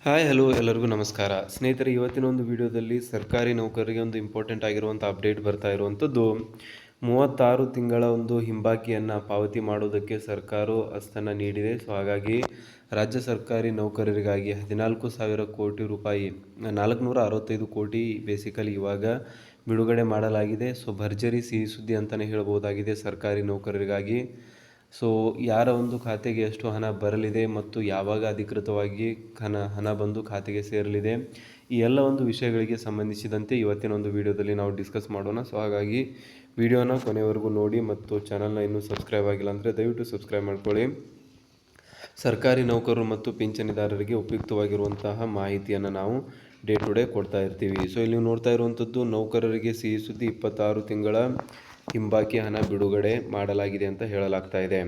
Hi hello ಎಲ್ಲರಿಗೂ ನಮಸ್ಕಾರ ಸ್ನೇಹಿತರೆ. ಇವತ್ತಿನ ಒಂದು ವಿಡಿಯೋದಲ್ಲಿ ಸರ್ಕಾರಿ ನೌಕರರಿಗೆ ಒಂದು ಇಂಪಾರ್ಟೆಂಟ್ ಆಗಿರುವಂಥ ಅಪ್ಡೇಟ್ ಬರ್ತಾ ಇರುವಂಥದ್ದು. 36 ತಿಂಗಳ ಒಂದು ಹಿಂಬಾಕಿಯನ್ನು ಪಾವತಿ ಮಾಡೋದಕ್ಕೆ ಸರ್ಕಾರವು ಅಸ್ತನ್ನು ನೀಡಿದೆ. ಸೊ ಹಾಗಾಗಿ ರಾಜ್ಯ ಸರ್ಕಾರಿ ನೌಕರರಿಗಾಗಿ 14,000 ಕೋಟಿ ರೂಪಾಯಿ, 465 ಕೋಟಿ ಬೇಸಿಕಲಿ ಇವಾಗ ಬಿಡುಗಡೆ ಮಾಡಲಾಗಿದೆ. ಸೊ ಭರ್ಜರಿ ಸಿಹಿ ಸುದ್ದಿ ಅಂತಲೇ ಹೇಳ್ಬೋದಾಗಿದೆ ಸರ್ಕಾರಿ ನೌಕರರಿಗಾಗಿ. ಸೊ ಯಾರ ಒಂದು ಖಾತೆಗೆ ಎಷ್ಟು ಹಣ ಬರಲಿದೆ ಮತ್ತು ಯಾವಾಗ ಅಧಿಕೃತವಾಗಿ ಹಣ ಬಂದು ಖಾತೆಗೆ ಸೇರಲಿದೆ, ಈ ಎಲ್ಲ ಒಂದು ವಿಷಯಗಳಿಗೆ ಸಂಬಂಧಿಸಿದಂತೆ ಇವತ್ತಿನ ಒಂದು ವಿಡಿಯೋದಲ್ಲಿ ನಾವು ಡಿಸ್ಕಸ್ ಮಾಡೋಣ. ಸೊ ಹಾಗಾಗಿ ವಿಡಿಯೋನ ಕೊನೆವರೆಗೂ ನೋಡಿ ಮತ್ತು ಚಾನಲ್ನ ಇನ್ನೂ ಸಬ್ಸ್ಕ್ರೈಬ್ ಆಗಿಲ್ಲ ಅಂದರೆ ದಯವಿಟ್ಟು ಸಬ್ಸ್ಕ್ರೈಬ್ ಮಾಡ್ಕೊಳ್ಳಿ. ಸರ್ಕಾರಿ ನೌಕರರು ಮತ್ತು ಪಿಂಚಣಿದಾರರಿಗೆ ಉಪಯುಕ್ತವಾಗಿರುವಂತಹ ಮಾಹಿತಿಯನ್ನು ನಾವು ಡೇ ಟು ಡೇ ಕೊಡ್ತಾ ಇರ್ತೀವಿ. ಸೊ ಇಲ್ಲಿ ನೋಡ್ತಾ ಇರುವಂಥದ್ದು ನೌಕರರಿಗೆ ಸಿಹಿ ಸುದ್ದಿ, 26 ತಿಂಗಳ ಹಿಂಬಾಕಿ ಹಣ ಬಿಡುಗಡೆ ಮಾಡಲಾಗಿದೆ ಅಂತ ಹೇಳಲಾಗ್ತಾ ಇದೆ.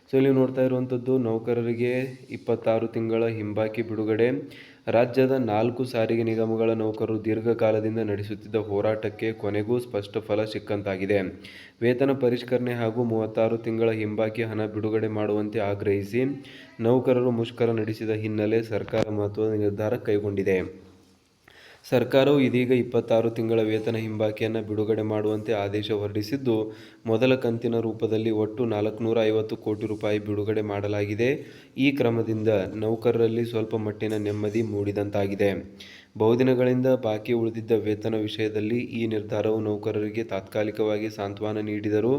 ಸೊ ಇಲ್ಲಿ ನೋಡ್ತಾ ಇರುವಂಥದ್ದು ನೌಕರರಿಗೆ 26 ತಿಂಗಳ ಹಿಂಬಾಕಿ ಬಿಡುಗಡೆ. ರಾಜ್ಯದ 4 ಸಾರಿಗೆ ನಿಗಮಗಳ ನೌಕರರು ದೀರ್ಘಕಾಲದಿಂದ ನಡೆಸುತ್ತಿದ್ದ ಹೋರಾಟಕ್ಕೆ ಕೊನೆಗೂ ಸ್ಪಷ್ಟ ಫಲ ಸಿಕ್ಕಂತಾಗಿದೆ. ವೇತನ ಪರಿಷ್ಕರಣೆ ಹಾಗೂ 36 ತಿಂಗಳ ಹಿಂಬಾಕಿ ಹಣ ಬಿಡುಗಡೆ ಮಾಡುವಂತೆ ಆಗ್ರಹಿಸಿ ನೌಕರರು ಮುಷ್ಕರ ನಡೆಸಿದ ಹಿನ್ನೆಲೆ ಸರ್ಕಾರ ಮಹತ್ವದ ನಿರ್ಧಾರ ಕೈಗೊಂಡಿದೆ. ಸರ್ಕಾರವು ಇದೀಗ 26 ತಿಂಗಳ ವೇತನ ಹಿಂಬಾಕಿಯನ್ನು ಬಿಡುಗಡೆ ಮಾಡುವಂತೆ ಆದೇಶ ಹೊರಡಿಸಿದ್ದು, ಮೊದಲ ಕಂತಿನ ರೂಪದಲ್ಲಿ ಒಟ್ಟು 450 ಕೋಟಿ ರೂಪಾಯಿ ಬಿಡುಗಡೆ ಮಾಡಲಾಗಿದೆ. ಈ ಕ್ರಮದಿಂದ ನೌಕರರಲ್ಲಿ ಸ್ವಲ್ಪ ಮಟ್ಟಿನ ನೆಮ್ಮದಿ ಮೂಡಿದಂತಾಗಿದೆ. ಬಹುದಿನಗಳಿಂದ ಬಾಕಿ ಉಳಿದಿದ್ದ ವೇತನ ವಿಷಯದಲ್ಲಿ ಈ ನಿರ್ಧಾರವು ನೌಕರರಿಗೆ ತಾತ್ಕಾಲಿಕವಾಗಿ ಸಾಂತ್ವನ ನೀಡಿದರೂ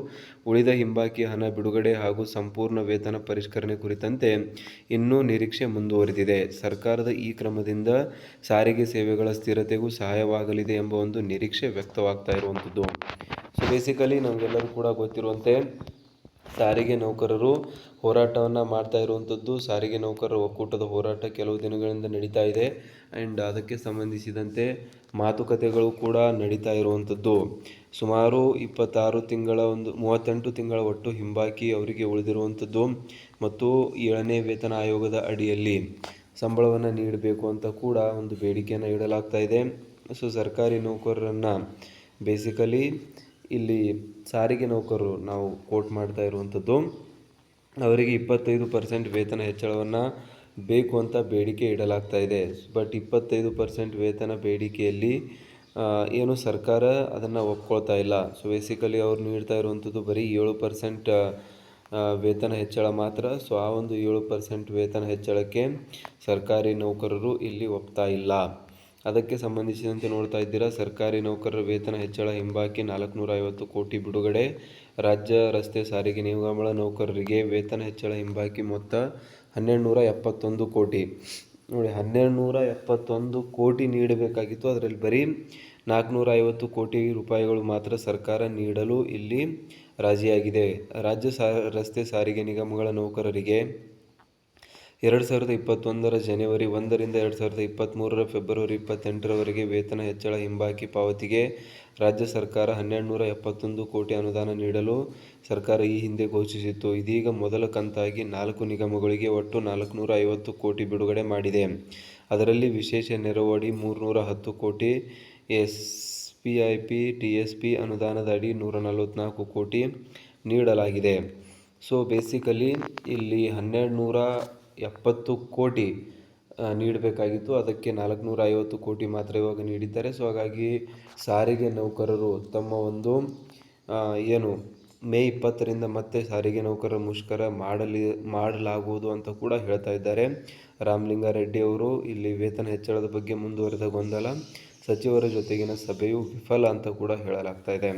ಉಳಿದ ಹಿಂಬಾಕಿ ಹಣ ಬಿಡುಗಡೆ ಹಾಗೂ ಸಂಪೂರ್ಣ ವೇತನ ಪರಿಷ್ಕರಣೆ ಕುರಿತಂತೆ ಇನ್ನೂ ನಿರೀಕ್ಷೆ ಮುಂದುವರೆದಿದೆ. ಸರ್ಕಾರದ ಈ ಕ್ರಮದಿಂದ ಸಾರಿಗೆ ಸೇವೆಗಳ ಸ್ಥಿರತೆಗೂ ಸಹಾಯವಾಗಲಿದೆ ಎಂಬ ಒಂದು ನಿರೀಕ್ಷೆ ವ್ಯಕ್ತವಾಗ್ತಾ ಇರುವಂಥದ್ದು. ಸೊ ಬೇಸಿಕಲಿ ನಮಗೆಲ್ಲರೂ ಕೂಡ ಗೊತ್ತಿರುವಂತೆ ಸಾರಿಗೆ ನೌಕರರು ಹೋರಾಟವನ್ನು ಮಾಡ್ತಾ ಇರುವಂಥದ್ದು. ಸಾರಿಗೆ ನೌಕರರ ಒಕ್ಕೂಟದ ಹೋರಾಟ ಕೆಲವು ದಿನಗಳಿಂದ ನಡೀತಾ ಇದೆ ಆ್ಯಂಡ್ ಅದಕ್ಕೆ ಸಂಬಂಧಿಸಿದಂತೆ ಮಾತುಕತೆಗಳು ಕೂಡ ನಡೀತಾ ಇರುವಂಥದ್ದು. ಸುಮಾರು 26 ತಿಂಗಳ 38 ತಿಂಗಳ ಒಟ್ಟು ಹಿಂಬಾಕಿ ಅವರಿಗೆ ಉಳಿದಿರುವಂಥದ್ದು ಮತ್ತು 7ನೇ ವೇತನ ಆಯೋಗದ ಅಡಿಯಲ್ಲಿ ಸಂಬಳವನ್ನು ನೀಡಬೇಕು ಅಂತ ಕೂಡ ಒಂದು ಬೇಡಿಕೆಯನ್ನು ಇಡಲಾಗ್ತಾ ಇದೆ. ಸೊ ಸರ್ಕಾರಿ ನೌಕರರನ್ನು ಬೇಸಿಕಲಿ ಇಲ್ಲಿ ಸಾರಿಗೆ ನೌಕರರು ನಾವು ಕೋಟ್ ಮಾಡ್ತಾ ಇರುವಂಥದ್ದು, ಅವರಿಗೆ 25% ವೇತನ ಹೆಚ್ಚಳವನ್ನು ಬೇಕು ಅಂತ ಬೇಡಿಕೆ ಇಡಲಾಗ್ತಾ ಇದೆ. ಬಟ್ 25% ವೇತನ ಬೇಡಿಕೆಯಲ್ಲಿ ಏನು ಸರ್ಕಾರ ಅದನ್ನು ಒಪ್ಕೊಳ್ತಾ ಇಲ್ಲ. ಸೊ ಬೇಸಿಕಲಿ ಅವ್ರು ನೀಡ್ತಾ ಇರುವಂಥದ್ದು ಬರೀ 7% ವೇತನ ಹೆಚ್ಚಳ ಮಾತ್ರ. ಸೊ ಆ ಒಂದು 7% ವೇತನ ಹೆಚ್ಚಳಕ್ಕೆ ಸರ್ಕಾರಿ ನೌಕರರು ಇಲ್ಲಿ ಒಪ್ತಾ ಇಲ್ಲ. ಅದಕ್ಕೆ ಸಂಬಂಧಿಸಿದಂತೆ ನೋಡ್ತಾ ಇದ್ದೀರಾ, ಸರ್ಕಾರಿ ನೌಕರರ ವೇತನ ಹೆಚ್ಚಳ ಹಿಂಬಾಕಿ 450 ಕೋಟಿ ಬಿಡುಗಡೆ. ರಾಜ್ಯ ರಸ್ತೆ ಸಾರಿಗೆ ನಿಗಮಗಳ ನೌಕರರಿಗೆ ವೇತನ ಹೆಚ್ಚಳ ಹಿಂಬಾಕಿ ಮೊತ್ತ 1271 ಕೋಟಿ. ನೋಡಿ, 1271 ಕೋಟಿ ನೀಡಬೇಕಾಗಿತ್ತು, ಅದರಲ್ಲಿ ಬರೀ 450 ಕೋಟಿ ರೂಪಾಯಿಗಳು ಮಾತ್ರ ಸರ್ಕಾರ ನೀಡಲು ಇಲ್ಲಿ ರಾಜಿಯಾಗಿದೆ. ರಾಜ್ಯ ರಸ್ತೆ ಸಾರಿಗೆ ನಿಗಮಗಳ ನೌಕರರಿಗೆ 2021 ಜನವರಿ 1ರಿಂದ 2023 ಫೆಬ್ರವರಿ 28ರವರೆಗೆ ವೇತನ ಹೆಚ್ಚಳ ಹಿಂಬಾಕಿ ಪಾವತಿಗೆ ರಾಜ್ಯ ಸರ್ಕಾರ 1271 ಕೋಟಿ ಅನುದಾನ ನೀಡಲು ಸರ್ಕಾರ ಈ ಹಿಂದೆ ಘೋಷಿಸಿತ್ತು. ಇದೀಗ ಮೊದಲ ಕಂತಾಗಿ 4 ನಿಗಮಗಳಿಗೆ ಒಟ್ಟು 450 ಕೋಟಿ ಬಿಡುಗಡೆ ಮಾಡಿದೆ. ಅದರಲ್ಲಿ ವಿಶೇಷ ನೆರವು 310 ಕೋಟಿ, SPIP TSP ಅನುದಾನದ ಅಡಿ 144 ಕೋಟಿ ನೀಡಲಾಗಿದೆ. ಸೊ ಬೇಸಿಕಲಿ ಇಲ್ಲಿ 1270 ಕೋಟಿ ನೀಡಬೇಕಾಗಿತ್ತು, ಅದಕ್ಕೆ 450 ಕೋಟಿ ಮಾತ್ರ ಇವಾಗ ನೀಡಿದ್ದಾರೆ. ಸೊ ಹಾಗಾಗಿ ಸಾರಿಗೆ ನೌಕರರು ತಮ್ಮ ಒಂದು ಏನು ಮೇ 20ರಿಂದ ಮತ್ತೆ ಸಾರಿಗೆ ನೌಕರರ ಮುಷ್ಕರ ಮಾಡಲಾಗುವುದು ಅಂತ ಕೂಡ ಹೇಳ್ತಾ ಇದ್ದಾರೆ. ರಾಮಲಿಂಗಾರೆಡ್ಡಿ ಅವರು ಇಲ್ಲಿ ವೇತನ ಹೆಚ್ಚಳದ ಬಗ್ಗೆ ಮುಂದುವರೆದ ಗೊಂದಲ, ಸಚಿವರ ಜೊತೆಗಿನ ಸಭೆಯು ವಿಫಲ ಅಂತ ಕೂಡ ಹೇಳಲಾಗ್ತಾ ಇದೆ.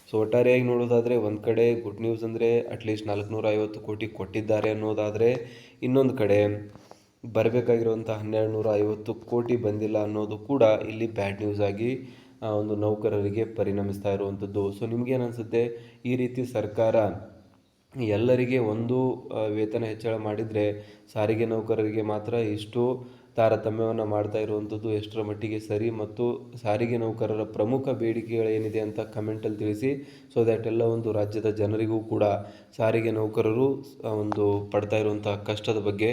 ಸೊ ಒಟ್ಟಾರೆಯಾಗಿ ನೋಡೋದಾದರೆ ಒಂದು ಕಡೆ ಗುಡ್ ನ್ಯೂಸ್ ಅಂದರೆ ಅಟ್ಲೀಸ್ಟ್ 450 ಕೋಟಿ ಕೊಟ್ಟಿದ್ದಾರೆ ಅನ್ನೋದಾದರೆ, ಇನ್ನೊಂದು ಕಡೆ ಬರಬೇಕಾಗಿರುವಂಥ 1250 ಕೋಟಿ ಬಂದಿಲ್ಲ ಅನ್ನೋದು ಕೂಡ ಇಲ್ಲಿ ಬ್ಯಾಡ್ ನ್ಯೂಸ್ ಆಗಿ ಒಂದು ನೌಕರರಿಗೆ ಪರಿಣಮಿಸ್ತಾ ಇರುವಂಥದ್ದು. ಸೊ ನಿಮಗೇನು ಅನಿಸುತ್ತೆ, ಈ ರೀತಿ ಸರ್ಕಾರ ಎಲ್ಲರಿಗೆ ಒಂದು ವೇತನ ಹೆಚ್ಚಳ ಮಾಡಿದರೆ ಸಾರಿಗೆ ನೌಕರರಿಗೆ ಮಾತ್ರ ಇಷ್ಟು ತಾರತಮ್ಯವನ್ನು ಮಾಡ್ತಾ ಇರುವಂಥದ್ದು ಎಷ್ಟರ ಮಟ್ಟಿಗೆ ಸರಿ, ಮತ್ತು ಸಾರಿಗೆ ನೌಕರರ ಪ್ರಮುಖ ಬೇಡಿಕೆಗಳೇನಿದೆ ಅಂತ ಕಮೆಂಟಲ್ಲಿ ತಿಳಿಸಿ. ಸೊ ದ್ಯಾಟ್ ಎಲ್ಲ ಒಂದು ರಾಜ್ಯದ ಜನರಿಗೂ ಕೂಡ ಸಾರಿಗೆ ನೌಕರರು ಒಂದು ಪಡ್ತಾ ಇರುವಂಥ ಕಷ್ಟದ ಬಗ್ಗೆ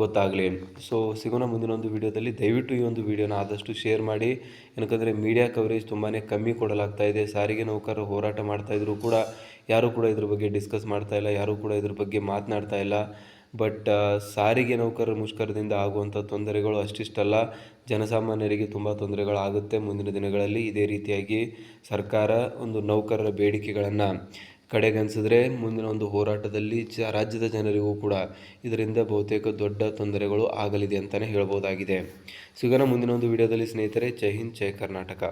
ಗೊತ್ತಾಗಲಿ. ಸೊ ಸಿಗೋಣ ಮುಂದಿನ ಒಂದು ವಿಡಿಯೋದಲ್ಲಿ. ದಯವಿಟ್ಟು ಈ ಒಂದು ವಿಡಿಯೋನ ಆದಷ್ಟು ಶೇರ್ ಮಾಡಿ, ಏನಕ್ಕಂದರೆ ಮೀಡಿಯಾ ಕವರೇಜ್ ತುಂಬಾ ಕಮ್ಮಿ ಕೊಡಲಾಗ್ತಾ ಇದೆ. ಸಾರಿಗೆ ನೌಕರರು ಹೋರಾಟ ಮಾಡ್ತಾಯಿದ್ರು ಕೂಡ ಯಾರೂ ಕೂಡ ಇದ್ರ ಬಗ್ಗೆ ಡಿಸ್ಕಸ್ ಮಾಡ್ತಾ ಇಲ್ಲ, ಯಾರೂ ಕೂಡ ಇದ್ರ ಬಗ್ಗೆ ಮಾತನಾಡ್ತಾ ಇಲ್ಲ. ಬಟ್ ಸಾರಿಗೆ ನೌಕರರ ಮುಷ್ಕರದಿಂದ ಆಗುವಂಥ ತೊಂದರೆಗಳು ಅಷ್ಟಿಷ್ಟಲ್ಲ, ಜನಸಾಮಾನ್ಯರಿಗೆ ತುಂಬ ತೊಂದರೆಗಳಾಗುತ್ತೆ. ಮುಂದಿನ ದಿನಗಳಲ್ಲಿ ಇದೇ ರೀತಿಯಾಗಿ ಸರ್ಕಾರ ಒಂದು ನೌಕರರ ಬೇಡಿಕೆಗಳನ್ನು ಕಡೆಗಣಿಸಿದ್ರೆ ಮುಂದಿನ ಒಂದು ಹೋರಾಟದಲ್ಲಿ ರಾಜ್ಯದ ಜನರಿಗೂ ಕೂಡ ಇದರಿಂದ ಬಹುತೇಕ ದೊಡ್ಡ ತೊಂದರೆಗಳು ಆಗಲಿದೆ ಅಂತಲೇ ಹೇಳ್ಬೋದಾಗಿದೆ. ಸಿಗೋಣ ಮುಂದಿನ ಒಂದು ವಿಡಿಯೋದಲ್ಲಿ ಸ್ನೇಹಿತರೆ. ಜೈ ಹಿಂದ್, ಜೈ ಕರ್ನಾಟಕ.